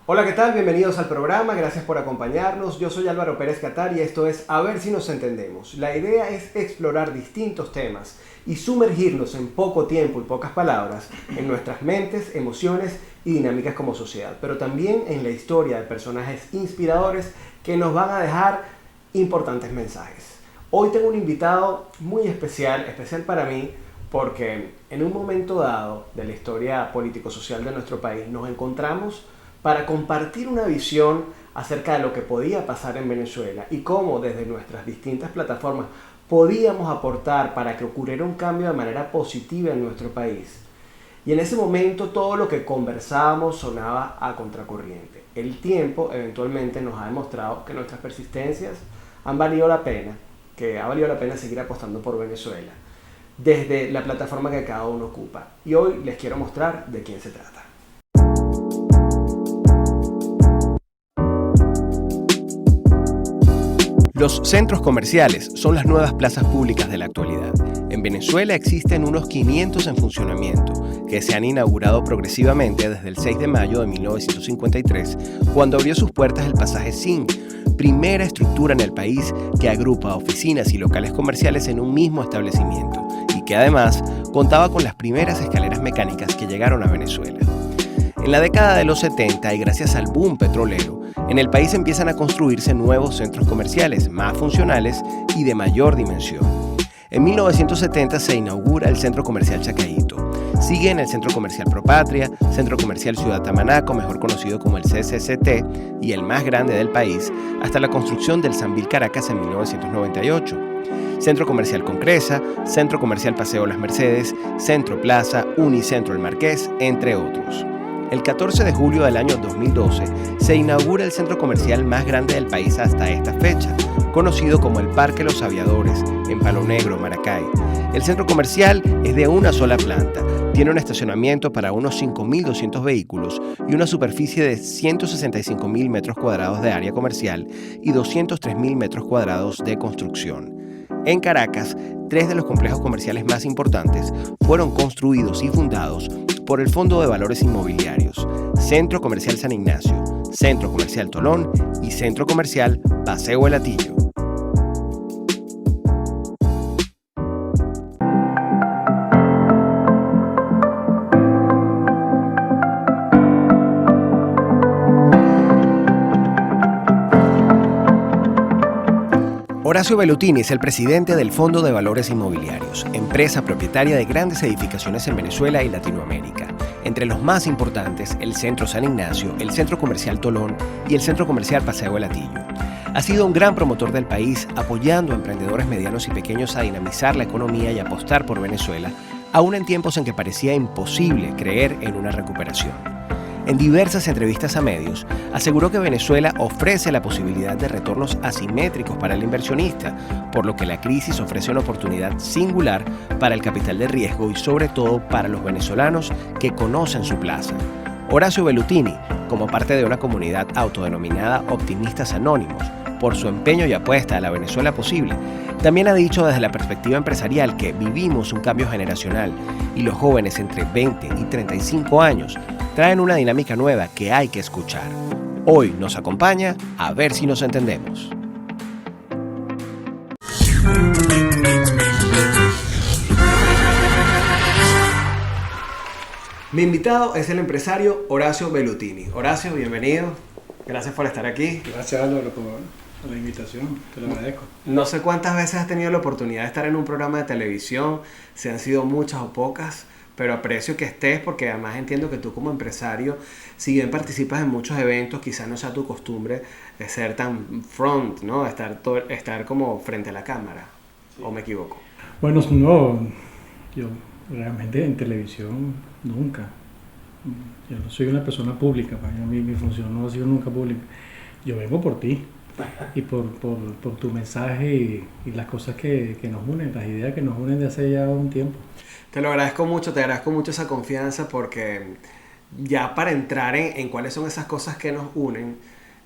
Hola, ¿qué tal? Bienvenidos al programa, gracias por acompañarnos. Yo soy Álvaro Pérez Catar y esto es A ver si nos entendemos. La idea es explorar distintos temas y sumergirnos en poco tiempo y pocas palabras en nuestras mentes, emociones y dinámicas como sociedad, pero también en la historia de personajes inspiradores que nos van a dejar importantes mensajes. Hoy tengo un invitado muy especial para mí, porque en un momento dado de la historia político-social de nuestro país nos encontramos para compartir una visión acerca de lo que podía pasar en Venezuela y cómo desde nuestras distintas plataformas podíamos aportar para que ocurriera un cambio de manera positiva en nuestro país. Y en ese momento todo lo que conversábamos sonaba a contracorriente. El tiempo eventualmente nos ha demostrado que nuestras persistencias han valido la pena, que ha valido la pena seguir apostando por Venezuela, desde la plataforma que cada uno ocupa. Y hoy les quiero mostrar de quién se trata. Los centros comerciales son las nuevas plazas públicas de la actualidad. En Venezuela existen unos 500 en funcionamiento, que se han inaugurado progresivamente desde el 6 de mayo de 1953, cuando abrió sus puertas el pasaje SIN, primera estructura en el país que agrupa oficinas y locales comerciales en un mismo establecimiento, y que además contaba con las primeras escaleras mecánicas que llegaron a Venezuela. En la década de los 70 y gracias al boom petrolero, en el país empiezan a construirse nuevos centros comerciales más funcionales y de mayor dimensión. En 1970 se inaugura el Centro Comercial Chacaíto. Siguen el Centro Comercial Propatria, Centro Comercial Ciudad Tamanaco, mejor conocido como el CCCT, y el más grande del país, hasta la construcción del Sambil Caracas en 1998. Centro Comercial Concresa, Centro Comercial Paseo Las Mercedes, Centro Plaza, Unicentro El Marqués, entre otros. El 14 de julio del año 2012 se inaugura el centro comercial más grande del país hasta esta fecha, conocido como el Parque Los Aviadores, en Palo Negro, Maracay. El centro comercial es de una sola planta, tiene un estacionamiento para unos 5.200 vehículos y una superficie de 165.000 metros cuadrados de área comercial y 203.000 metros cuadrados de construcción. En Caracas, 3 de los complejos comerciales más importantes fueron construidos y fundados por el Fondo de Valores Inmobiliarios, Centro Comercial San Ignacio, Centro Comercial Tolón y Centro Comercial Paseo El Hatillo. Horacio Velutini es el presidente del Fondo de Valores Inmobiliarios, empresa propietaria de grandes edificaciones en Venezuela y Latinoamérica. Entre los más importantes, el Centro San Ignacio, el Centro Comercial Tolón y el Centro Comercial Paseo El Hatillo. Ha sido un gran promotor del país, apoyando a emprendedores medianos y pequeños a dinamizar la economía y apostar por Venezuela, aún en tiempos en que parecía imposible creer en una recuperación. En diversas entrevistas a medios, aseguró que Venezuela ofrece la posibilidad de retornos asimétricos para el inversionista, por lo que la crisis ofrece una oportunidad singular para el capital de riesgo y sobre todo para los venezolanos que conocen su plaza. Horacio Velutini, como parte de una comunidad autodenominada Optimistas Anónimos, por su empeño y apuesta a la Venezuela posible, también ha dicho desde la perspectiva empresarial que vivimos un cambio generacional y los jóvenes entre 20 y 35 años traen una dinámica nueva que hay que escuchar. Hoy nos acompaña a ver si nos entendemos. Mi invitado es el empresario Horacio Velutini. Horacio, bienvenido. Gracias por estar aquí. Gracias, Álvaro, por la invitación. Te lo agradezco. No sé cuántas veces has tenido la oportunidad de estar en un programa de televisión, si han sido muchas o pocas, pero aprecio que estés porque además entiendo que tú como empresario, si bien participas en muchos eventos, quizás no sea tu costumbre de ser tan front, ¿no? Estar como frente a la cámara. Sí. ¿O me equivoco? Bueno, no, yo realmente en televisión nunca. Yo no soy una persona pública, para mí mi función no ha sido nunca pública. Yo vengo por ti, por tu mensaje y las cosas que nos unen, las ideas que nos unen de hace ya un tiempo. Te lo agradezco mucho, te agradezco mucho esa confianza porque ya para entrar en cuáles son esas cosas que nos unen,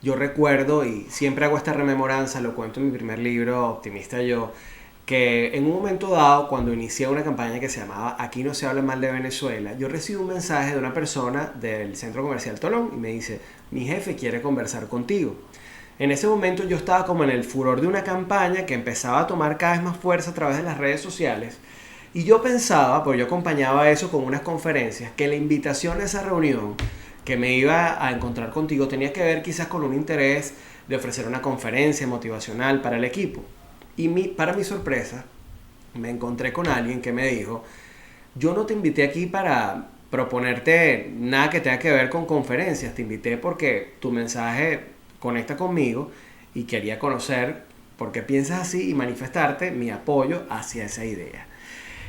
yo recuerdo y siempre hago esta rememoranza, lo cuento en mi primer libro, Optimista Yo, que en un momento dado, cuando inicié una campaña que se llamaba Aquí no se habla mal de Venezuela, yo recibí un mensaje de una persona del Centro Comercial Tolón y me dice, mi jefe quiere conversar contigo. En ese momento yo estaba como en el furor de una campaña que empezaba a tomar cada vez más fuerza a través de las redes sociales y yo pensaba, pues yo acompañaba eso con unas conferencias, que la invitación a esa reunión que me iba a encontrar contigo tenía que ver quizás con un interés de ofrecer una conferencia motivacional para el equipo. Y para mi sorpresa, me encontré con alguien que me dijo, yo no te invité aquí para proponerte nada que tenga que ver con conferencias, te invité porque tu mensaje conecta conmigo y quería conocer por qué piensas así y manifestarte mi apoyo hacia esa idea.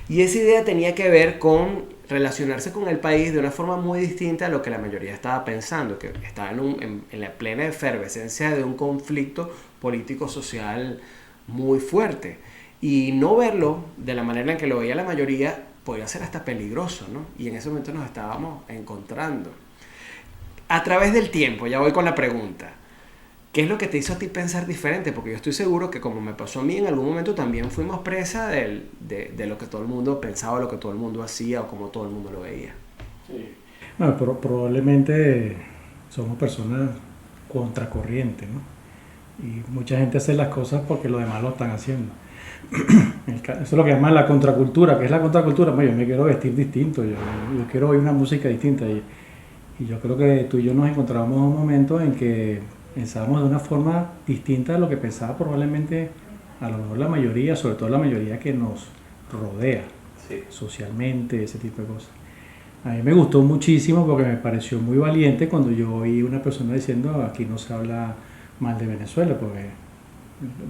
Y esa idea tenía que ver con relacionarse con el país de una forma muy distinta a lo que la mayoría estaba pensando, que estaba en la plena efervescencia de un conflicto político-social muy fuerte. Y no verlo de la manera en que lo veía la mayoría podía ser hasta peligroso, ¿no? Y en ese momento nos estábamos encontrando. A través del tiempo, ya voy con la pregunta. ¿Qué es lo que te hizo a ti pensar diferente? Porque yo estoy seguro que como me pasó a mí, en algún momento también fuimos presa de lo que todo el mundo pensaba, lo que todo el mundo hacía o como todo el mundo lo veía. Sí. Bueno, probablemente somos personas contracorriente, ¿no? Y mucha gente hace las cosas porque los demás lo están haciendo. Eso es lo que llaman la contracultura. ¿Qué es la contracultura? Bueno, yo me quiero vestir distinto, yo quiero oír una música distinta. Y yo creo que tú y yo nos encontramos en un momento en que pensábamos de una forma distinta a lo que pensaba probablemente a lo mejor la mayoría, sobre todo la mayoría que nos rodea, sí, socialmente, ese tipo de cosas. A mí me gustó muchísimo porque me pareció muy valiente cuando yo oí una persona diciendo aquí no se habla mal de Venezuela, porque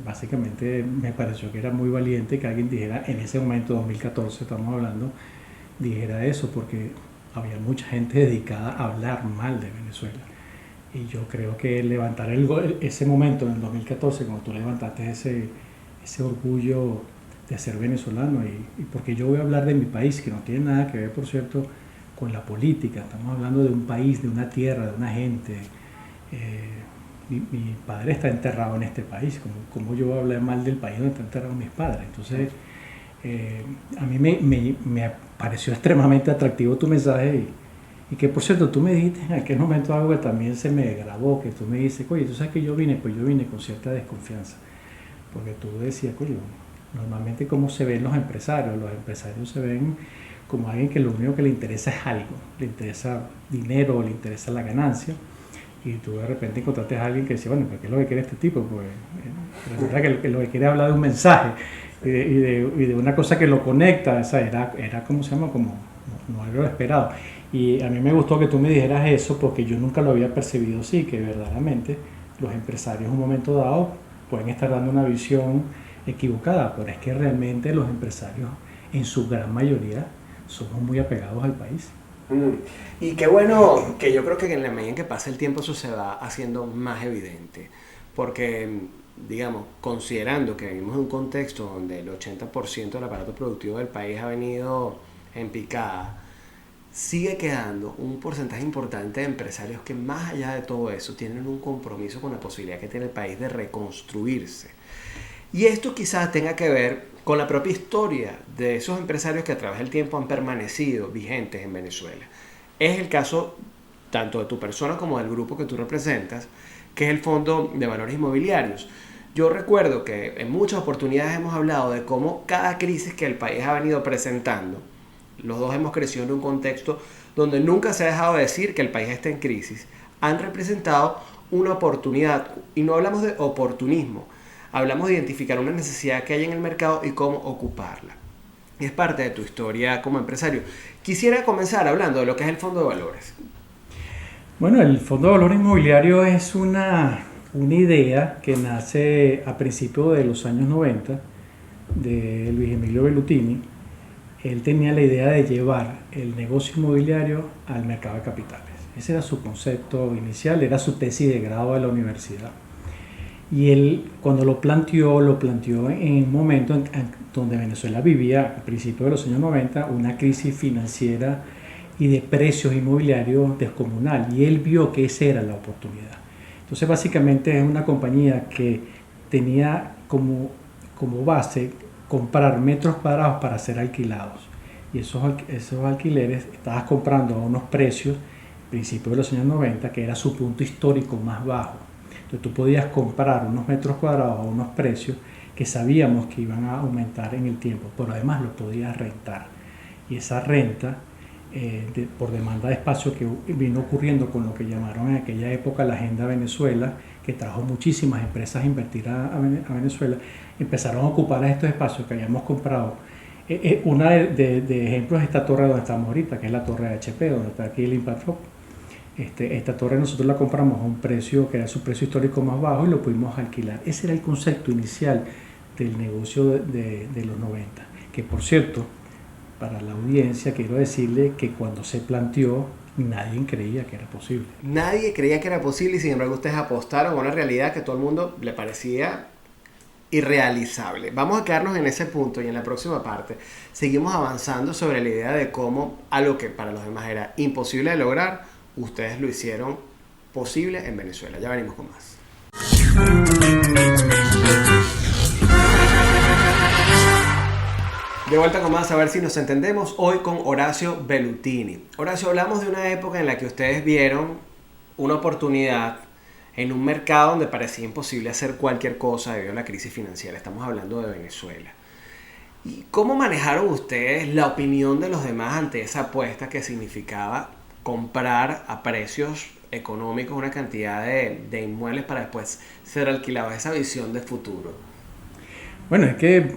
básicamente me pareció que era muy valiente que alguien dijera en ese momento, 2014 estamos hablando, dijera eso, porque había mucha gente dedicada a hablar mal de Venezuela. Y yo creo que levantar ese momento en el 2014, cuando tú levantaste ese orgullo de ser venezolano, y porque yo voy a hablar de mi país, que no tiene nada que ver, por cierto, con la política. Estamos hablando de un país, de una tierra, de una gente. Mi padre está enterrado en este país. ¿Cómo yo voy a hablar mal del país donde están enterrados mis padres? Entonces, a mí me pareció extremadamente atractivo tu mensaje y que, por cierto, tú me dijiste en aquel momento algo que también se me grabó, que tú me dices, oye, tú sabes que yo vine con cierta desconfianza, porque tú decías, oye, normalmente cómo se ven los empresarios se ven como alguien que lo único que le interesa es algo, le interesa dinero, le interesa la ganancia, y tú de repente encontraste a alguien que decía, bueno, ¿qué es lo que quiere este tipo? Pues resulta que lo que quiere hablar de un mensaje y de una cosa que lo conecta, o sea, era ¿cómo se llama? Como no algo esperado. Y a mí me gustó que tú me dijeras eso porque yo nunca lo había percibido así, que verdaderamente los empresarios en un momento dado pueden estar dando una visión equivocada, pero es que realmente los empresarios en su gran mayoría somos muy apegados al país. Y qué bueno que yo creo que en la medida en que pasa el tiempo eso se va haciendo más evidente, porque digamos, considerando que vivimos en un contexto donde el 80% del aparato productivo del país ha venido en picada, sigue quedando un porcentaje importante de empresarios que más allá de todo eso tienen un compromiso con la posibilidad que tiene el país de reconstruirse. Y esto quizás tenga que ver con la propia historia de esos empresarios que a través del tiempo han permanecido vigentes en Venezuela. Es el caso tanto de tu persona como del grupo que tú representas, que es el Fondo de Valores Inmobiliarios. Yo recuerdo que en muchas oportunidades hemos hablado de cómo cada crisis que el país ha venido presentando, los dos hemos crecido en un contexto donde nunca se ha dejado de decir que el país está en crisis, han representado una oportunidad. Y no hablamos de oportunismo, hablamos de identificar una necesidad que hay en el mercado y cómo ocuparla. Y es parte de tu historia como empresario. Quisiera comenzar hablando de lo que es el Fondo de Valores. Bueno, el Fondo de Valores Inmobiliario es una idea que nace a principios de los años 90 de Luis Emilio Bellutini. Él tenía la idea de llevar el negocio inmobiliario al mercado de capitales. Ese era su concepto inicial, era su tesis de grado de la universidad. Y él, cuando lo planteó en un momento en donde Venezuela vivía, a principios de los años 90, una crisis financiera y de precios inmobiliarios descomunal. Y él vio que esa era la oportunidad. Entonces, básicamente es una compañía que tenía como base comprar metros cuadrados para ser alquilados. Y esos alquileres estabas comprando a unos precios, principios de los años 90, que era su punto histórico más bajo. Entonces tú podías comprar unos metros cuadrados a unos precios que sabíamos que iban a aumentar en el tiempo, pero además lo podías rentar. Y esa renta, por demanda de espacio que vino ocurriendo con lo que llamaron en aquella época la Agenda Venezuela, que trajo muchísimas empresas a invertir a Venezuela, empezaron a ocupar estos espacios que habíamos comprado. Una de ejemplos es esta torre donde estamos ahorita, que es la torre de HP, donde está aquí el Impact Hub. Esta torre nosotros la compramos a un precio que era su precio histórico más bajo y lo pudimos alquilar. Ese era el concepto inicial del negocio de los 90, que por cierto, para la audiencia quiero decirle que cuando se planteó nadie creía que era posible. Nadie creía que era posible y sin embargo ustedes apostaron a una realidad que a todo el mundo le parecía irrealizable. Vamos a quedarnos en ese punto y en la próxima parte seguimos avanzando sobre la idea de cómo algo que para los demás era imposible de lograr, ustedes lo hicieron posible en Venezuela. Ya venimos con más. De vuelta con más, a ver si nos entendemos, hoy con Horacio Bellutini. Horacio, hablamos de una época en la que ustedes vieron una oportunidad en un mercado donde parecía imposible hacer cualquier cosa debido a la crisis financiera. Estamos hablando de Venezuela. ¿Y cómo manejaron ustedes la opinión de los demás ante esa apuesta que significaba comprar a precios económicos una cantidad de inmuebles para después ser alquilados? Esa visión de futuro. Bueno, es que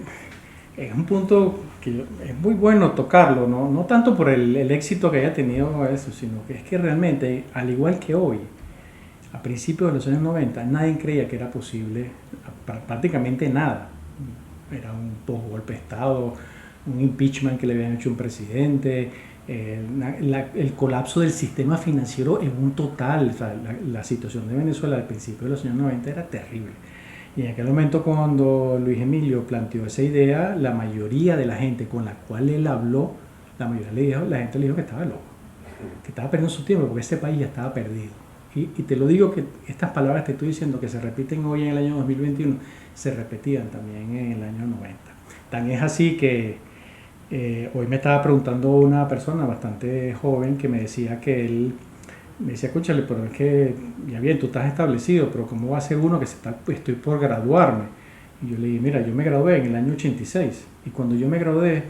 es un punto que es muy bueno tocarlo, no tanto por el éxito que haya tenido eso, sino que es que realmente, al igual que hoy, a principios de los años 90, nadie creía que era posible prácticamente nada. Era un post-golpe de Estado, un impeachment que le habían hecho un presidente, el colapso del sistema financiero en un total. O sea, la situación de Venezuela al principio de los años 90 era terrible. Y en aquel momento, cuando Luis Emilio planteó esa idea, la mayoría de la gente con la cual él habló, la gente le dijo que estaba loco, que estaba perdiendo su tiempo porque ese país ya estaba perdido. Y te lo digo que estas palabras que te estoy diciendo, que se repiten hoy en el año 2021, se repetían también en el año 90. Tan es así que hoy me estaba preguntando una persona bastante joven que me decía que él, me decía, escúchale, pero es que, ya bien, tú estás establecido, pero ¿cómo va a ser uno que estoy por graduarme? Y yo le dije, mira, yo me gradué en el año 86, y cuando yo me gradué,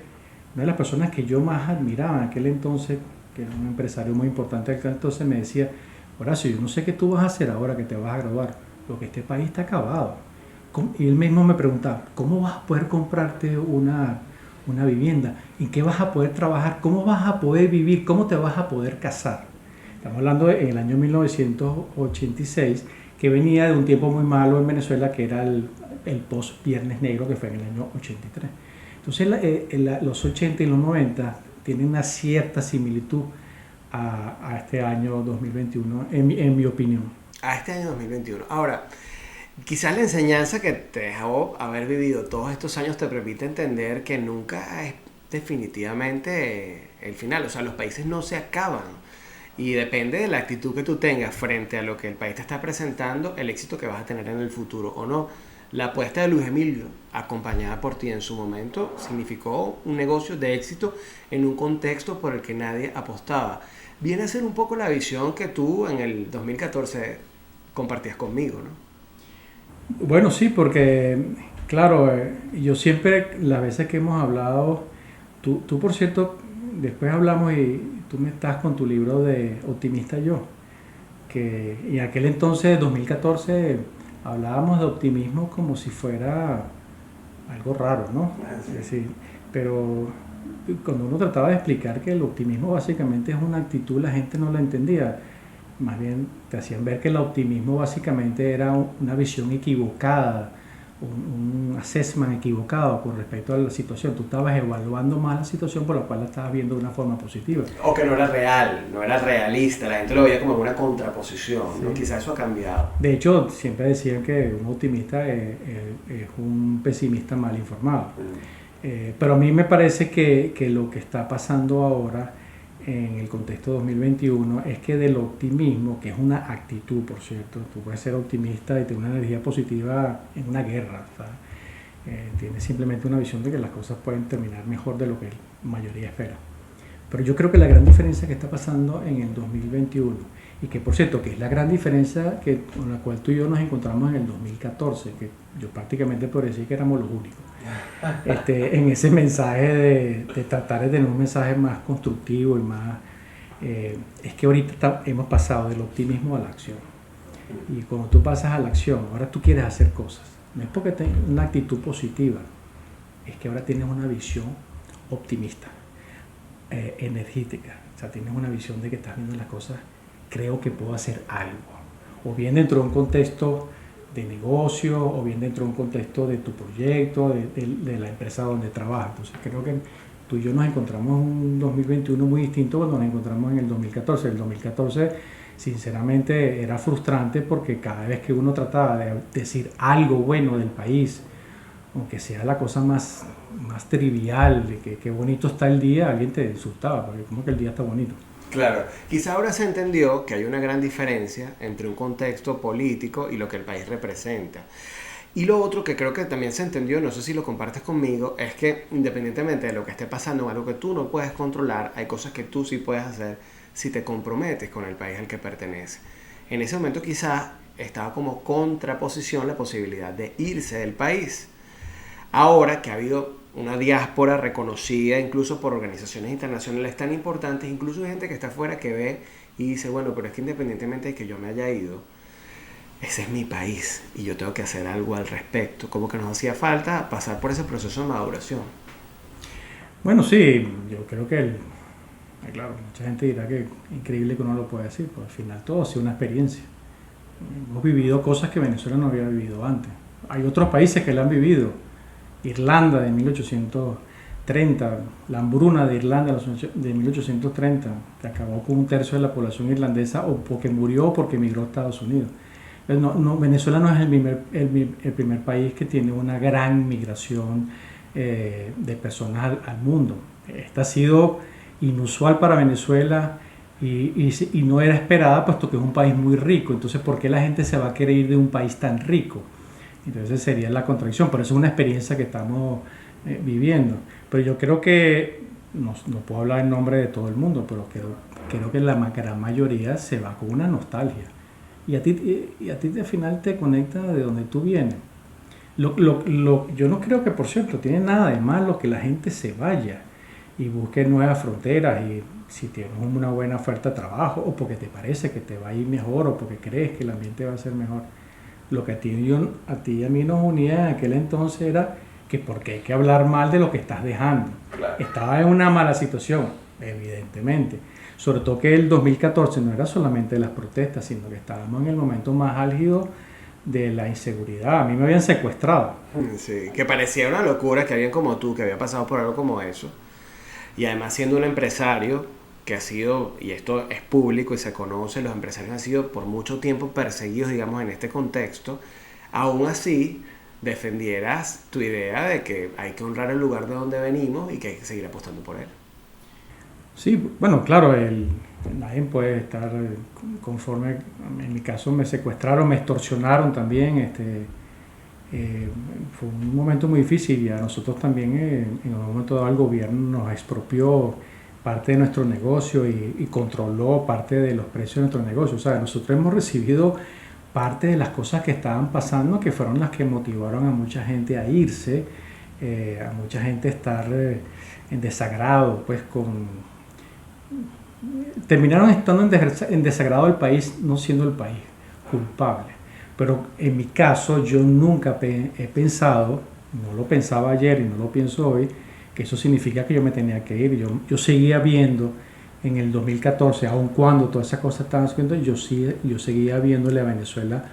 una de las personas que yo más admiraba en aquel entonces, que era un empresario muy importante aquel entonces, me decía, Horacio, yo no sé qué tú vas a hacer ahora que te vas a graduar, porque este país está acabado. Y él mismo me preguntaba, ¿cómo vas a poder comprarte una vivienda? ¿En qué vas a poder trabajar? ¿Cómo vas a poder vivir? ¿Cómo te vas a poder casar? Estamos hablando en el año 1986, que venía de un tiempo muy malo en Venezuela, que era el post-Viernes Negro, que fue en el año 83. Entonces, los 80 y los 90 tienen una cierta similitud a este año 2021, en mi opinión. A este año 2021. Ahora, quizás la enseñanza que te dejó haber vivido todos estos años te permite entender que nunca es definitivamente el final. O sea, los países no se acaban. Y depende de la actitud que tú tengas frente a lo que el país te está presentando, el éxito que vas a tener en el futuro o no. La apuesta de Luis Emilio, acompañada por ti en su momento, significó un negocio de éxito en un contexto por el que nadie apostaba. Viene a ser un poco la visión que tú en el 2014 compartías conmigo, ¿no? Bueno, sí, porque, claro, yo siempre, las veces que hemos hablado, tú por cierto, después hablamos y tú me estás con tu libro de Optimista Yo, que en aquel entonces, 2014, hablábamos de optimismo como si fuera algo raro, ¿no? Es decir, pero cuando uno trataba de explicar que el optimismo básicamente es una actitud, la gente no la entendía. Más bien te hacían ver que el optimismo básicamente era una visión equivocada un assessment equivocado con respecto a la situación. Tú estabas evaluando mal la situación por la cual la estabas viendo de una forma positiva. O que no era real, no era realista, la gente lo veía como una contraposición, ¿no? Sí. Quizás eso ha cambiado. De hecho, siempre decían que un optimista es un pesimista mal informado. Pero a mí me parece que lo que está pasando ahora en el contexto 2021 es que del optimismo, que es una actitud, por cierto, tú puedes ser optimista y tener una energía positiva en una guerra, ¿sabes? Tienes simplemente una visión de que las cosas pueden terminar mejor de lo que la mayoría espera. Pero yo creo que la gran diferencia que está pasando en el 2021, y que por cierto que es la gran diferencia con la cual tú y yo nos encontramos en el 2014, que yo prácticamente podría decir que éramos los únicos, en ese mensaje de tratar de tener un mensaje más constructivo y más... es que ahorita hemos pasado del optimismo a la acción. Y cuando tú pasas a la acción, ahora tú quieres hacer cosas. No es porque tengas una actitud positiva, es que ahora tienes una visión optimista, energética. O sea, tienes una visión de que estás viendo las cosas, creo que puedo hacer algo. O bien dentro de un contexto de negocio, o bien dentro de un contexto de tu proyecto, de la empresa donde trabajas. Entonces creo que tú y yo nos encontramos en un 2021 muy distinto cuando nos encontramos en el 2014. El 2014 sinceramente era frustrante porque cada vez que uno trataba de decir algo bueno del país, aunque sea la cosa más trivial, de que qué bonito está el día, alguien te insultaba, porque como que el día está bonito. Claro, quizá ahora se entendió que hay una gran diferencia entre un contexto político y lo que el país representa. Y lo otro que creo que también se entendió, no sé si lo compartes conmigo, es que independientemente de lo que esté pasando, algo que tú no puedes controlar, hay cosas que tú sí puedes hacer si te comprometes con el país al que pertenece. En ese momento quizás estaba como contraposición la posibilidad de irse del país. Ahora que ha habido una diáspora reconocida incluso por organizaciones internacionales tan importantes, incluso hay gente que está afuera que ve y dice, bueno, pero es que independientemente de que yo me haya ido, ese es mi país y yo tengo que hacer algo al respecto. Como que nos hacía falta pasar por ese proceso de maduración. Bueno, sí, yo creo que claro, mucha gente dirá que es increíble que uno lo pueda decir, pero al final todo ha sido una experiencia. Hemos vivido cosas que Venezuela no había vivido antes. Hay otros países que la han vivido. Irlanda de 1830, la hambruna de Irlanda de 1830, que acabó con un tercio de la población irlandesa, o porque murió o porque emigró a Estados Unidos. Venezuela no es el primer país que tiene una gran migración de personas al mundo. Esta ha sido inusual para Venezuela y no era esperada, puesto que es un país muy rico. Entonces, ¿por qué la gente se va a querer ir de un país tan rico? Entonces sería la contradicción, pero eso es una experiencia que estamos viviendo. Pero yo creo que, no puedo hablar en nombre de todo el mundo, pero creo que la gran mayoría se va con una nostalgia. Y a ti al final te conecta de donde tú vienes. Yo no creo que, por cierto, tiene nada de malo que la gente se vaya y busque nuevas fronteras, y si tienes una buena oferta de trabajo, o porque te parece que te va a ir mejor, o porque crees que el ambiente va a ser mejor. Lo que a ti y a mí nos unía en aquel entonces era que porque hay que hablar mal de lo que estás dejando. Claro. Estaba en una mala situación, evidentemente. Sobre todo que el 2014 no era solamente las protestas, sino que estábamos en el momento más álgido de la inseguridad. A mí me habían secuestrado. Sí, que parecía una locura que alguien como tú, que había pasado por algo como eso, y además siendo un empresario que ha sido, y esto es público y se conoce, los empresarios han sido por mucho tiempo perseguidos, digamos, en este contexto, aún así defendieras tu idea de que hay que honrar el lugar de donde venimos y que hay que seguir apostando por él. Sí, bueno, claro, nadie puede estar conforme. En mi caso me secuestraron, me extorsionaron también. Fue un momento muy difícil, y a nosotros también en un momento dado el gobierno nos expropió parte de nuestro negocio y controló parte de los precios de nuestro negocio. O sea, nosotros hemos recibido parte de las cosas que estaban pasando, que fueron las que motivaron a mucha gente a irse, a mucha gente a estar en desagrado, pues terminaron estando en desagrado del país, no siendo el país culpable. Pero en mi caso yo nunca he pensado, no lo pensaba ayer y no lo pienso hoy, que eso significa que yo me tenía que ir. Yo seguía viendo en el 2014, aun cuando todas esas cosas estaban sucediendo, yo seguía viéndole a Venezuela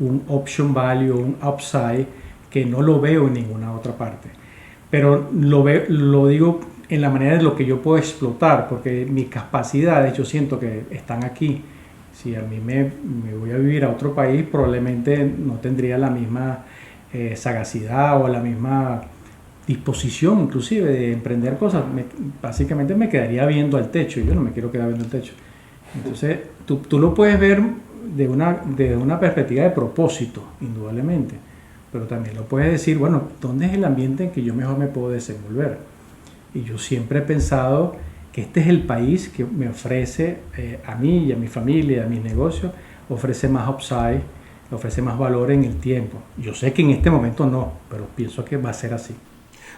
un option value, un upside que no lo veo en ninguna otra parte. Pero lo digo en la manera de lo que yo puedo explotar, porque mis capacidades yo siento que están aquí. Si a mí me voy a vivir a otro país, probablemente no tendría la misma sagacidad o la misma disposición inclusive de emprender cosas. Básicamente me quedaría viendo al techo, y yo no me quiero quedar viendo al techo. Entonces tú lo puedes ver de una perspectiva de propósito, indudablemente, pero también lo puedes decir, bueno, ¿dónde es el ambiente en que yo mejor me puedo desenvolver? Y yo siempre he pensado que este es el país que me ofrece a mí y a mi familia, a mis negocios, ofrece más upside, ofrece más valor en el tiempo. Yo sé que en este momento no, pero pienso que va a ser así.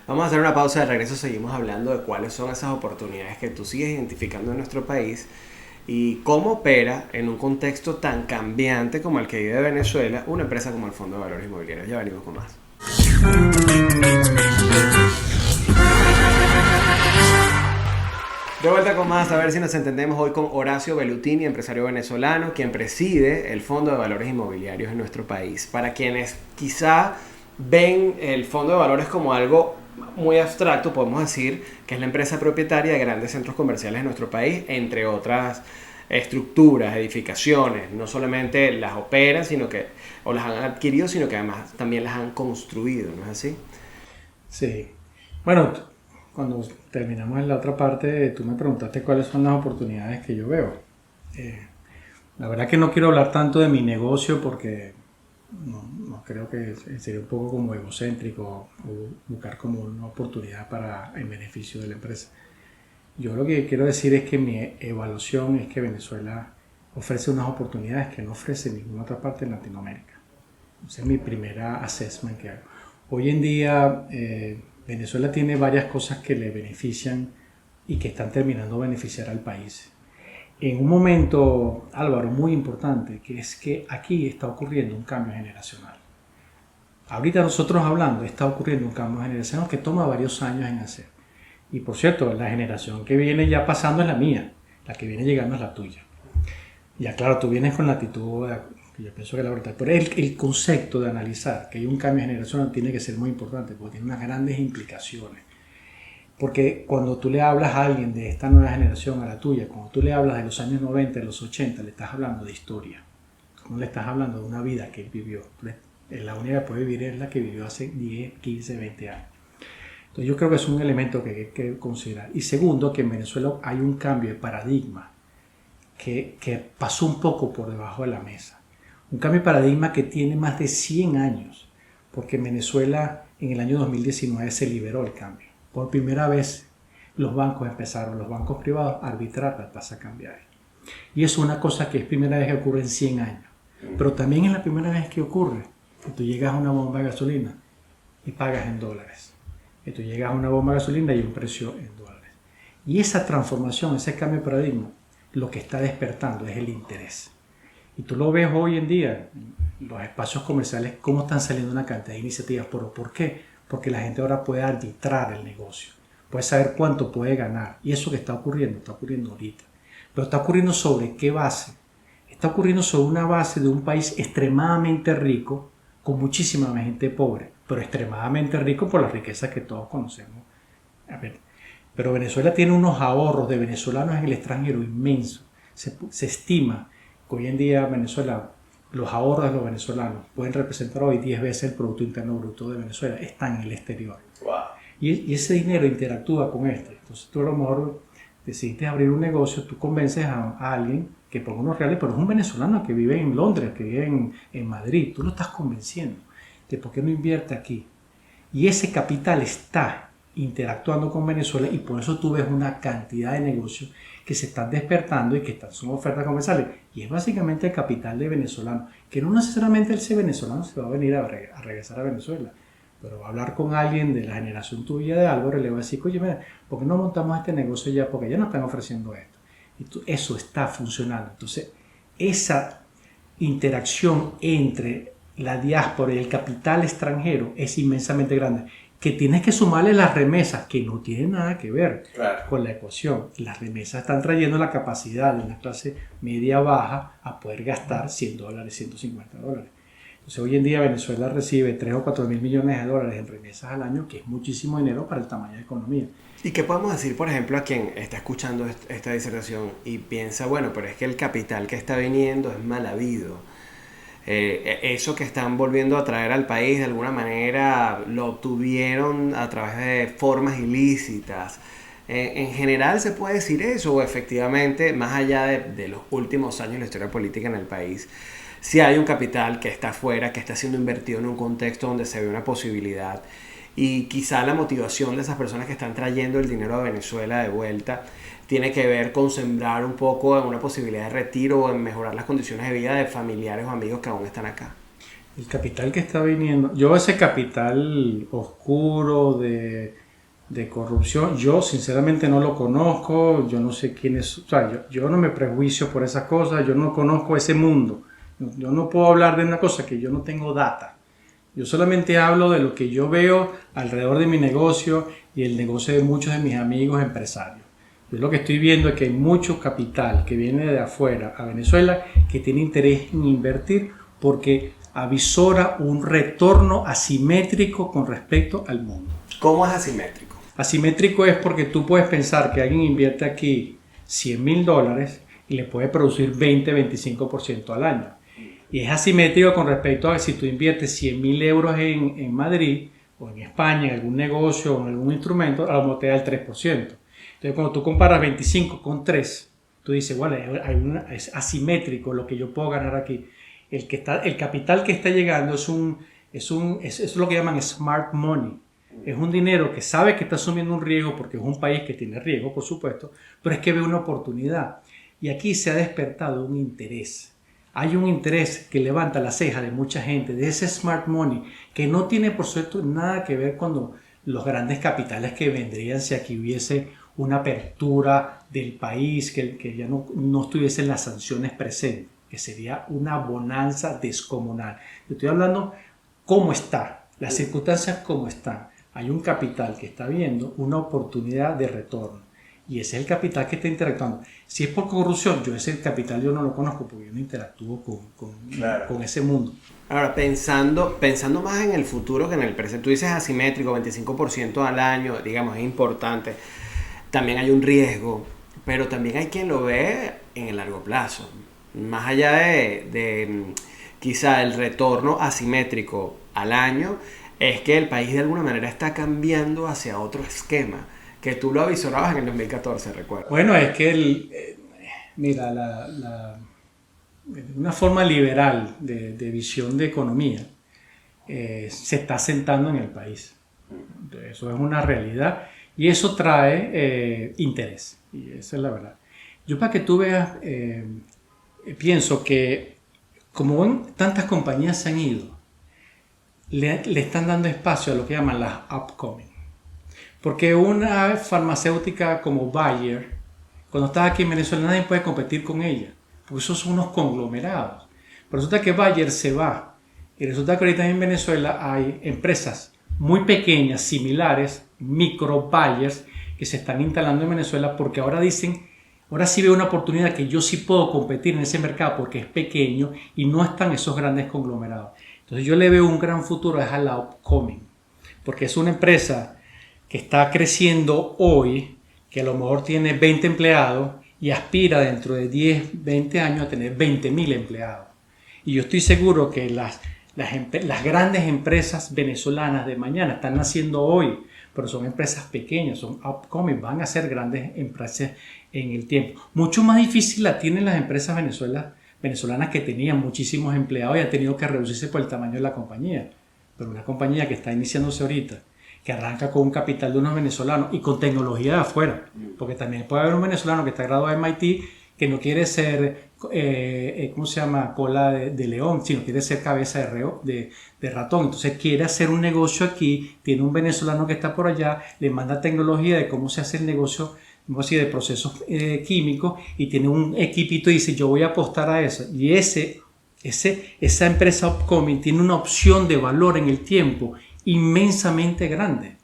Vamos a hacer una pausa, de regreso seguimos hablando de cuáles son esas oportunidades que tú sigues identificando en nuestro país y cómo opera en un contexto tan cambiante como el que vive Venezuela una empresa como el Fondo de Valores Inmobiliarios. Ya venimos con más. De vuelta con más, a ver si nos entendemos hoy con Horacio Bellutini, empresario venezolano, quien preside el Fondo de Valores Inmobiliarios en nuestro país. Para quienes quizá ven el Fondo de Valores como algo muy abstracto, podemos decir que es la empresa propietaria de grandes centros comerciales en nuestro país, entre otras estructuras, edificaciones. No solamente las operan, o las han adquirido, sino que además también las han construido, ¿no es así? Sí. Bueno, cuando terminamos en la otra parte, tú me preguntaste cuáles son las oportunidades que yo veo. La verdad que no quiero hablar tanto de mi negocio porque no creo que sería un poco como egocéntrico o buscar como una oportunidad en beneficio de la empresa. Yo lo que quiero decir es que mi evaluación es que Venezuela ofrece unas oportunidades que no ofrece ninguna otra parte en Latinoamérica. Ese es mi primera assessment que hago. Hoy en día Venezuela tiene varias cosas que le benefician y que están terminando de beneficiar al país. En un momento, Álvaro, muy importante, que es que aquí está ocurriendo un cambio generacional. Ahorita nosotros hablando, está ocurriendo un cambio generacional que toma varios años en hacer. Y por cierto, la generación que viene ya pasando es la mía, la que viene llegando es la tuya. Ya claro, tú vienes con la actitud, que yo pienso que es la verdad, pero el concepto de analizar que hay un cambio generacional tiene que ser muy importante porque tiene unas grandes implicaciones. Porque cuando tú le hablas a alguien de esta nueva generación, a la tuya, cuando tú le hablas de los años 90, de los 80, le estás hablando de historia. No le estás hablando de una vida que él vivió. La única que puede vivir es la que vivió hace 10, 15, 20 años. Entonces yo creo que es un elemento que hay que considerar. Y segundo, que en Venezuela hay un cambio de paradigma que pasó un poco por debajo de la mesa. Un cambio de paradigma que tiene más de 100 años. Porque en Venezuela en el año 2019 se liberó el cambio. Por primera vez los bancos privados, a arbitrar la tasa cambiaria. Y eso es una cosa que es primera vez que ocurre en 100 años. Pero también es la primera vez que ocurre que tú llegas a una bomba de gasolina y pagas en dólares. Que tú llegas a una bomba de gasolina y hay un precio en dólares. Y esa transformación, ese cambio de paradigma, lo que está despertando es el interés. Y tú lo ves hoy en día, en los espacios comerciales, cómo están saliendo una cantidad de iniciativas. ¿Pero por qué? Porque la gente ahora puede arbitrar el negocio, puede saber cuánto puede ganar. Y eso que está ocurriendo ahorita. Pero está ocurriendo ¿sobre qué base? Está ocurriendo sobre una base de un país extremadamente rico, con muchísima gente pobre, pero extremadamente rico por las riquezas que todos conocemos. A ver, pero Venezuela tiene unos ahorros de venezolanos en el extranjero inmensos. Se estima que hoy en día Venezuela, los ahorros de los venezolanos pueden representar hoy 10 veces el Producto Interno Bruto de Venezuela. Están en el exterior. Wow. Y ese dinero interactúa con este. Entonces tú a lo mejor decidiste abrir un negocio, tú convences a alguien que ponga unos reales, pero es un venezolano que vive en Londres, que vive en Madrid. Tú lo estás convenciendo de por qué no invierte aquí. Y ese capital está interactuando con Venezuela y por eso tú ves una cantidad de negocios que se están despertando y que son ofertas comerciales. Y es básicamente el capital de venezolano, que no necesariamente ese venezolano se va a venir a regresar a Venezuela, pero va a hablar con alguien de la generación tuya de Álvaro y le va a decir, oye, mira, ¿por qué no montamos este negocio ya? Porque ya nos están ofreciendo esto. Y eso está funcionando. Entonces, esa interacción entre la diáspora y el capital extranjero es inmensamente grande. Que tienes que sumarle las remesas, que no tienen nada que ver con la ecuación. Las remesas están trayendo la capacidad de una clase media baja a poder gastar $100, $150. Entonces hoy en día Venezuela recibe 3 o 4 mil millones de dólares en remesas al año, que es muchísimo dinero para el tamaño de la economía. ¿Y qué podemos decir, por ejemplo, a quien está escuchando esta disertación y piensa, bueno, pero es que el capital que está viniendo es mal habido? Eso que están volviendo a traer al país de alguna manera lo obtuvieron a través de formas ilícitas. En general se puede decir eso, o efectivamente, más allá de los últimos años de la historia política en el país, si hay un capital que está afuera, que está siendo invertido en un contexto donde se ve una posibilidad, y quizá la motivación de esas personas que están trayendo el dinero a Venezuela de vuelta tiene que ver con sembrar un poco en una posibilidad de retiro o en mejorar las condiciones de vida de familiares o amigos que aún están acá. El capital que está viniendo, yo ese capital oscuro de corrupción, yo sinceramente no lo conozco, yo no sé quién es, o sea, yo no me prejuicio por esas cosas, yo no conozco ese mundo, yo no puedo hablar de una cosa que yo no tengo data. Yo solamente hablo de lo que yo veo alrededor de mi negocio y el negocio de muchos de mis amigos empresarios. Yo lo que estoy viendo es que hay mucho capital que viene de afuera a Venezuela que tiene interés en invertir porque avisora un retorno asimétrico con respecto al mundo. ¿Cómo es asimétrico? Asimétrico es porque tú puedes pensar que alguien invierte aquí $100,000 y le puede producir 20-25% al año. Y es asimétrico con respecto a si tú inviertes 100,000 euros en Madrid o en España, en algún negocio o en algún instrumento, a lo mejor te da el 3%. Entonces, cuando tú comparas 25 con 3, tú dices, bueno, es asimétrico lo que yo puedo ganar aquí. El capital que está llegando es lo que llaman smart money. Es un dinero que sabe que está asumiendo un riesgo porque es un país que tiene riesgo, por supuesto, pero es que ve una oportunidad. Y aquí se ha despertado un interés. Hay un interés que levanta la ceja de mucha gente, de ese smart money, que no tiene por cierto nada que ver con los grandes capitales que vendrían si aquí hubiese una apertura del país, que ya no estuviesen las sanciones presentes, que sería una bonanza descomunal. Yo estoy hablando cómo está, las circunstancias cómo están. Hay un capital que está viendo una oportunidad de retorno. Y ese es el capital que está interactuando. Si es por corrupción, ese capital yo no lo conozco porque yo no interactúo con ese mundo. Ahora, pensando más en el futuro que en el presente, tú dices asimétrico, 25% al año, digamos, es importante. También hay un riesgo, pero también hay quien lo ve en el largo plazo. Más allá de quizá el retorno asimétrico al año, es que el país de alguna manera está cambiando hacia otro esquema, que tú lo avisorabas en el 2014, recuerdo. Bueno, es que mira, una forma liberal de visión de economía se está asentando en el país. Eso es una realidad y eso trae interés, y esa es la verdad. Yo, para que tú veas, pienso que como tantas compañías se han ido, le están dando espacio a lo que llaman las upcoming. Porque una farmacéutica como Bayer, cuando estaba aquí en Venezuela, nadie puede competir con ella, porque esos son unos conglomerados. Pero resulta que Bayer se va, y resulta que ahorita en Venezuela hay empresas muy pequeñas, similares, micro Bayers, que se están instalando en Venezuela porque ahora dicen, ahora sí veo una oportunidad que yo sí puedo competir en ese mercado porque es pequeño y no están esos grandes conglomerados. Entonces yo le veo un gran futuro a la upcoming, porque es una empresa que está creciendo hoy, que a lo mejor tiene 20 empleados y aspira dentro de 10, 20 años a tener 20,000 empleados. Y yo estoy seguro que las grandes empresas venezolanas de mañana están naciendo hoy, pero son empresas pequeñas, son upcoming, van a ser grandes empresas en el tiempo. Mucho más difícil la tienen las empresas venezolanas que tenían muchísimos empleados y han tenido que reducirse por el tamaño de la compañía. Pero una compañía que está iniciándose ahorita, que arranca con un capital de unos venezolanos y con tecnología de afuera, porque también puede haber un venezolano que está graduado de MIT que no quiere ser, ¿cómo se llama?, cola de león, sino quiere ser cabeza de ratón. Entonces quiere hacer un negocio aquí, tiene un venezolano que está por allá, le manda tecnología de cómo se hace el negocio, de procesos químicos, y tiene un equipito y dice, yo voy a apostar a eso. Y esa empresa upcoming tiene una opción de valor en el tiempo inmensamente grande.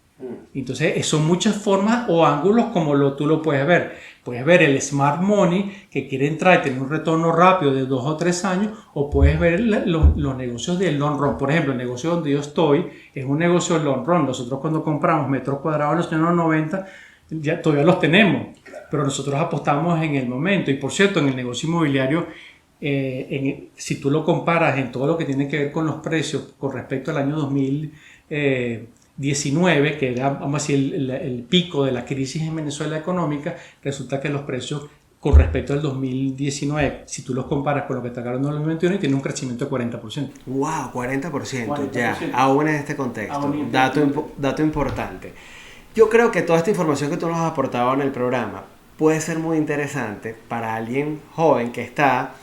Entonces, son muchas formas o ángulos como tú lo puedes ver. Puedes ver el smart money que quiere entrar y tener un retorno rápido de 2 o 3 años, o puedes ver los negocios del long run. Por ejemplo, el negocio donde yo estoy es un negocio long run. Nosotros cuando compramos metros cuadrados en los años 90, ya todavía los tenemos, pero nosotros apostamos en el momento. Y por cierto, en el negocio inmobiliario, si tú lo comparas en todo lo que tiene que ver con los precios con respecto al año 2019, que era, vamos a decir, el pico de la crisis en Venezuela económica, resulta que los precios con respecto al 2019, si tú los comparas con lo que está ganando en el 2021, tiene un crecimiento de 40%. ¡Wow! 40%, ya, aún en este contexto. Dato importante. Yo creo que toda esta información que tú nos has aportado en el programa puede ser muy interesante para alguien joven que está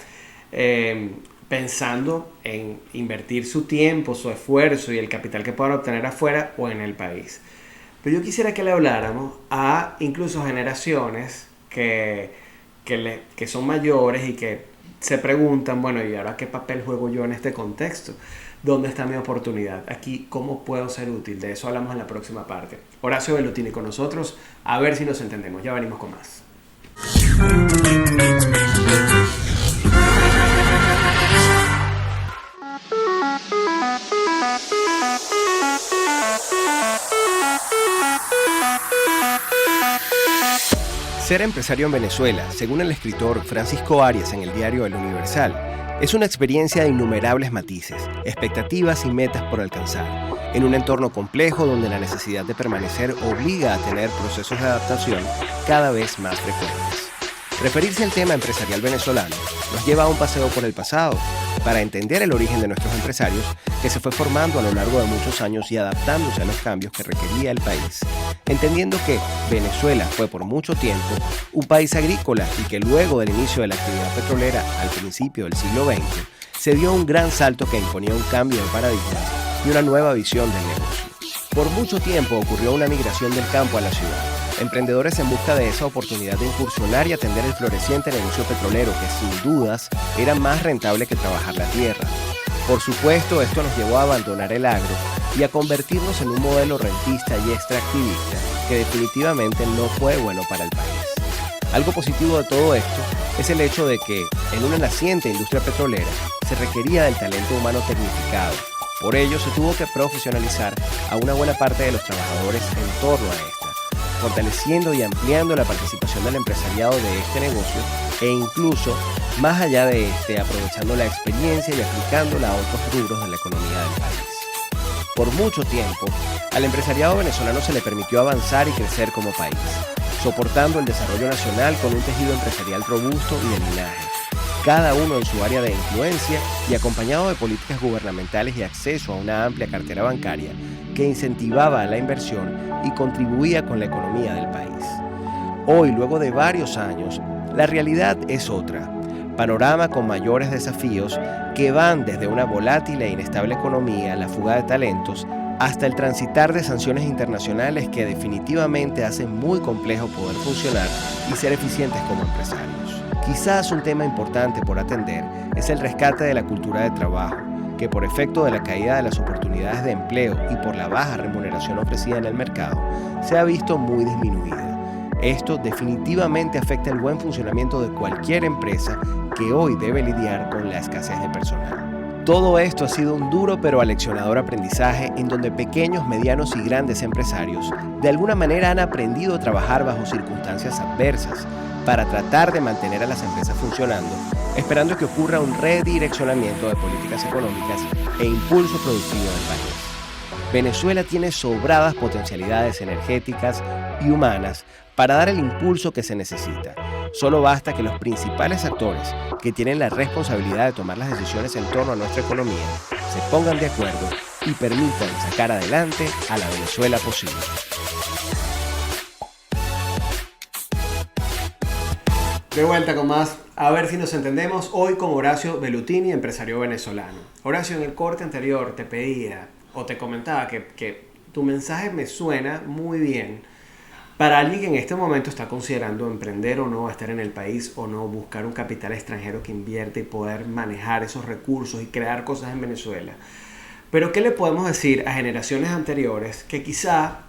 pensando en invertir su tiempo, su esfuerzo y el capital que puedan obtener afuera o en el país. Pero yo quisiera que le habláramos a incluso generaciones que son mayores y que se preguntan, bueno, ¿y ahora qué papel juego yo en este contexto? ¿Dónde está mi oportunidad? Aquí, ¿cómo puedo ser útil? De eso hablamos en la próxima parte. Horacio Velutini con nosotros, a ver si nos entendemos. Ya venimos con más. Ser empresario en Venezuela, según el escritor Francisco Arias en el diario El Universal, es una experiencia de innumerables matices, expectativas y metas por alcanzar, en un entorno complejo donde la necesidad de permanecer obliga a tener procesos de adaptación cada vez más frecuentes. Referirse al tema empresarial venezolano nos lleva a un paseo por el pasado, para entender el origen de nuestros empresarios que se fue formando a lo largo de muchos años y adaptándose a los cambios que requería el país, entendiendo que Venezuela fue por mucho tiempo un país agrícola y que luego del inicio de la actividad petrolera al principio del siglo XX se dio un gran salto que imponía un cambio de paradigmas y una nueva visión del negocio. Por mucho tiempo ocurrió una migración del campo a la ciudad, emprendedores en busca de esa oportunidad de incursionar y atender el floreciente negocio petrolero que sin dudas era más rentable que trabajar la tierra. Por supuesto, esto nos llevó a abandonar el agro y a convertirnos en un modelo rentista y extractivista que definitivamente no fue bueno para el país. Algo positivo de todo esto es el hecho de que en una naciente industria petrolera se requería del talento humano tecnificado. Por ello se tuvo que profesionalizar a una buena parte de los trabajadores en torno a esta, fortaleciendo y ampliando la participación del empresariado de este negocio e incluso, más allá de este, aprovechando la experiencia y aplicándola a otros rubros de la economía del país. Por mucho tiempo, al empresariado venezolano se le permitió avanzar y crecer como país, soportando el desarrollo nacional con un tejido empresarial robusto y de linaje, cada uno en su área de influencia y acompañado de políticas gubernamentales y acceso a una amplia cartera bancaria que incentivaba la inversión y contribuía con la economía del país. Hoy, luego de varios años, la realidad es otra. Panorama con mayores desafíos que van desde una volátil e inestable economía, la fuga de talentos, hasta el transitar de sanciones internacionales que definitivamente hacen muy complejo poder funcionar y ser eficientes como empresarios. Quizás un tema importante por atender es el rescate de la cultura de trabajo, que por efecto de la caída de las oportunidades de empleo y por la baja remuneración ofrecida en el mercado, se ha visto muy disminuida. Esto definitivamente afecta el buen funcionamiento de cualquier empresa que hoy debe lidiar con la escasez de personal. Todo esto ha sido un duro pero aleccionador aprendizaje en donde pequeños, medianos y grandes empresarios de alguna manera han aprendido a trabajar bajo circunstancias adversas para tratar de mantener a las empresas funcionando, esperando que ocurra un redireccionamiento de políticas económicas e impulso productivo del país. Venezuela tiene sobradas potencialidades energéticas y humanas para dar el impulso que se necesita. Solo basta que los principales actores que tienen la responsabilidad de tomar las decisiones en torno a nuestra economía se pongan de acuerdo y permitan sacar adelante a la Venezuela posible. De vuelta con más, a ver si nos entendemos, hoy con Horacio Velutini, empresario venezolano. Horacio, en el corte anterior te pedía o te comentaba que tu mensaje me suena muy bien para alguien que en este momento está considerando emprender o no, estar en el país o no, buscar un capital extranjero que invierte y poder manejar esos recursos y crear cosas en Venezuela. Pero ¿qué le podemos decir a generaciones anteriores que quizá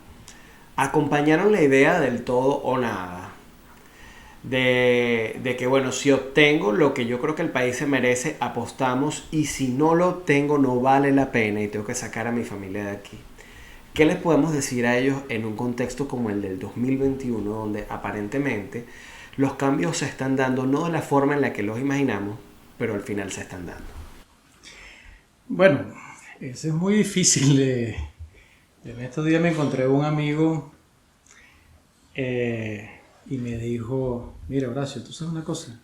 acompañaron la idea del todo o nada. De que, bueno, si obtengo lo que yo creo que el país se merece, apostamos, y si no lo obtengo no vale la pena y tengo que sacar a mi familia de aquí. ¿Qué les podemos decir a ellos en un contexto como el del 2021, donde aparentemente los cambios se están dando no de la forma en la que los imaginamos, pero al final se están dando? Bueno, eso es muy difícil. En estos días me encontré un amigo y me dijo, mira Horacio, tú sabes una cosa,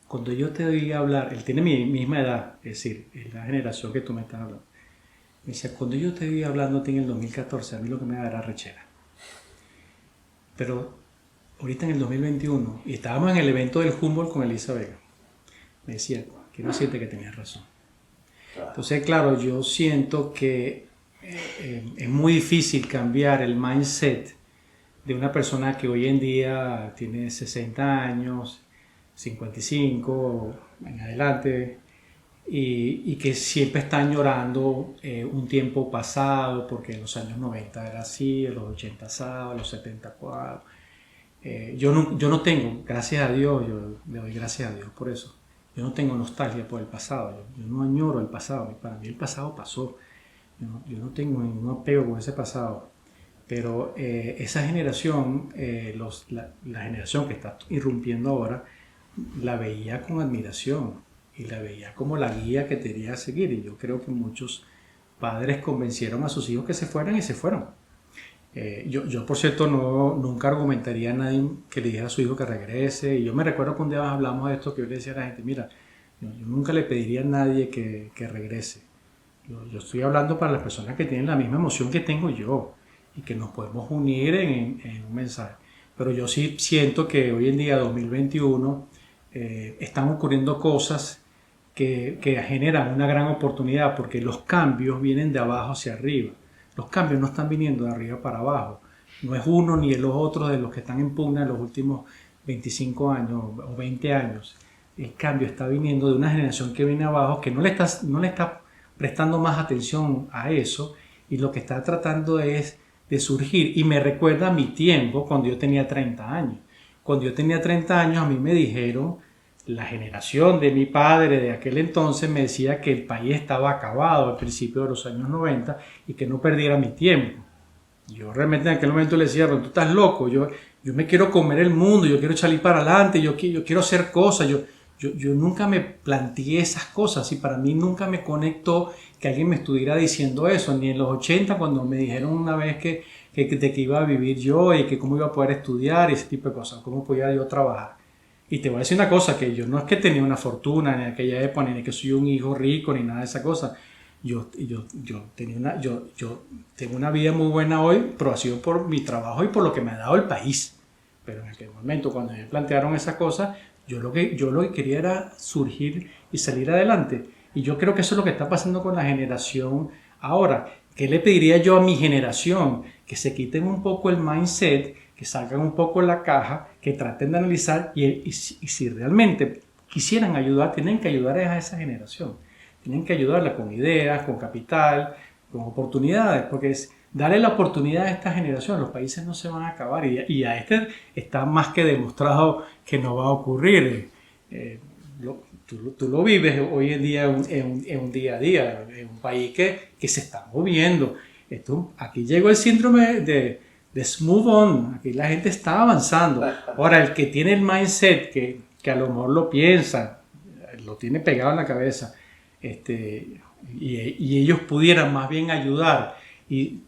cuando yo te oí hablar, él tiene mi misma edad, es decir, es la generación que tú me estás hablando. Me decía, cuando yo te vi hablándote en el 2014, a mí lo que me daba era rechera. Pero ahorita en el 2021, y estábamos en el evento del Humboldt con Elisa Vega, me decía, quiero decirte que tenías razón. Entonces, claro, yo siento que es muy difícil cambiar el mindset de una persona que hoy en día tiene 60 años, 55 en adelante, y que siempre está añorando un tiempo pasado, porque en los años 90 era así, en los 80 asado, en los 70 cuadro. Yo no tengo, gracias a Dios, yo le doy gracias a Dios por eso. Yo no tengo nostalgia por el pasado, yo no añoro el pasado, para mí el pasado pasó. Yo no tengo ningún apego con ese pasado. Pero esa generación, la generación que está irrumpiendo ahora, la veía con admiración y la veía como la guía que tenía que seguir. Y yo creo que muchos padres convencieron a sus hijos que se fueran y se fueron. Yo por cierto, nunca argumentaría a nadie que le dijera a su hijo que regrese. Y yo me recuerdo que un día hablamos de esto, que yo le decía a la gente, mira, yo nunca le pediría a nadie que regrese. Yo estoy hablando para las personas que tienen la misma emoción que tengo yo y que nos podemos unir en un mensaje. Pero yo sí siento que hoy en día, 2021, están ocurriendo cosas que generan una gran oportunidad, porque los cambios vienen de abajo hacia arriba. Los cambios no están viniendo de arriba para abajo. No es uno ni los otros de los que están en pugna en los últimos 25 años o 20 años. El cambio está viniendo de una generación que viene abajo, que no le está prestando más atención a eso, y lo que está tratando es de surgir. Y me recuerda a mi tiempo cuando yo tenía 30 años. Cuando yo tenía 30 años a mí me dijeron, la generación de mi padre de aquel entonces me decía que el país estaba acabado al principio de los años 90 y que no perdiera mi tiempo. Yo realmente en aquel momento le decía, pero tú estás loco, yo me quiero comer el mundo, yo quiero salir para adelante, yo quiero hacer cosas, yo nunca me planteé esas cosas y para mí nunca me conectó que alguien me estuviera diciendo eso, ni en los 80 cuando me dijeron una vez que iba a vivir yo y que cómo iba a poder estudiar y ese tipo de cosas, cómo podía yo trabajar. Y te voy a decir una cosa, que yo no es que tenía una fortuna en aquella época, ni que soy un hijo rico, ni nada de esa cosa. Yo tengo una vida muy buena hoy, pero ha sido por mi trabajo y por lo que me ha dado el país. Pero en aquel momento, cuando me plantearon esa cosa, yo lo que quería era surgir y salir adelante. Y yo creo que eso es lo que está pasando con la generación ahora. ¿Qué le pediría yo a mi generación? Que se quiten un poco el mindset, que salgan un poco la caja, que traten de analizar y si realmente quisieran ayudar, tienen que ayudar a esa generación. Tienen que ayudarla con ideas, con capital, con oportunidades, porque darle la oportunidad a esta generación, los países no se van a acabar y a este está más que demostrado que no va a ocurrir. Tú lo vives hoy en día en un día a día, en un país que se está moviendo. Aquí llegó el síndrome de smooth on, aquí la gente está avanzando. Ahora, el que tiene el mindset, que a lo mejor lo piensa, lo tiene pegado en la cabeza, y ellos pudieran más bien ayudar,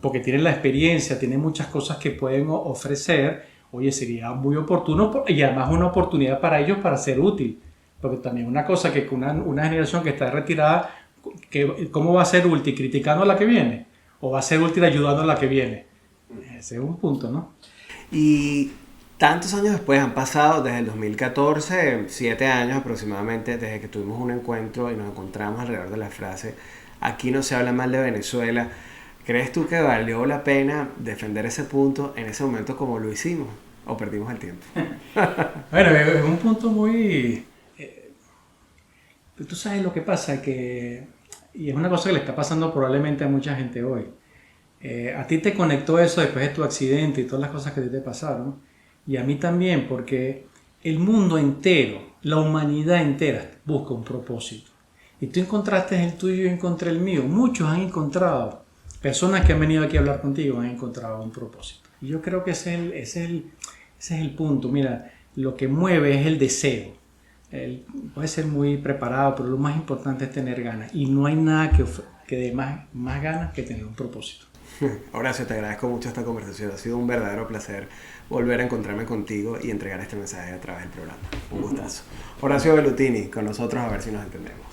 porque tienen la experiencia, tienen muchas cosas que pueden ofrecer, oye, sería muy oportuno y además una oportunidad para ellos para ser útil. Porque también una cosa que una generación que está retirada, ¿cómo va a ser útil? ¿Criticando a la que viene? ¿O va a ser útil ayudando a la que viene? Ese es un punto, ¿no? Y tantos años después, han pasado desde el 2014, 7 años aproximadamente, desde que tuvimos un encuentro y nos encontramos alrededor de la frase, aquí no se habla mal de Venezuela. ¿Crees tú que valió la pena defender ese punto en ese momento como lo hicimos? ¿O perdimos el tiempo? Bueno, es un punto muy... tú sabes lo que pasa, y es una cosa que le está pasando probablemente a mucha gente hoy. A ti te conectó eso después de tu accidente y todas las cosas que te pasaron, y a mí también, porque el mundo entero, la humanidad entera busca un propósito. Y tú encontraste el tuyo y yo encontré el mío. Muchos han encontrado, personas que han venido aquí a hablar contigo han encontrado un propósito. Y yo creo que ese es el punto. Mira, lo que mueve es el deseo. Puede ser muy preparado, pero lo más importante es tener ganas. Y no hay nada que dé más ganas que tener un propósito. Horacio, te agradezco mucho esta conversación. Ha sido un verdadero placer volver a encontrarme contigo y entregar este mensaje a través del programa. Un gustazo. Horacio Velutini, con nosotros, a ver si nos entendemos.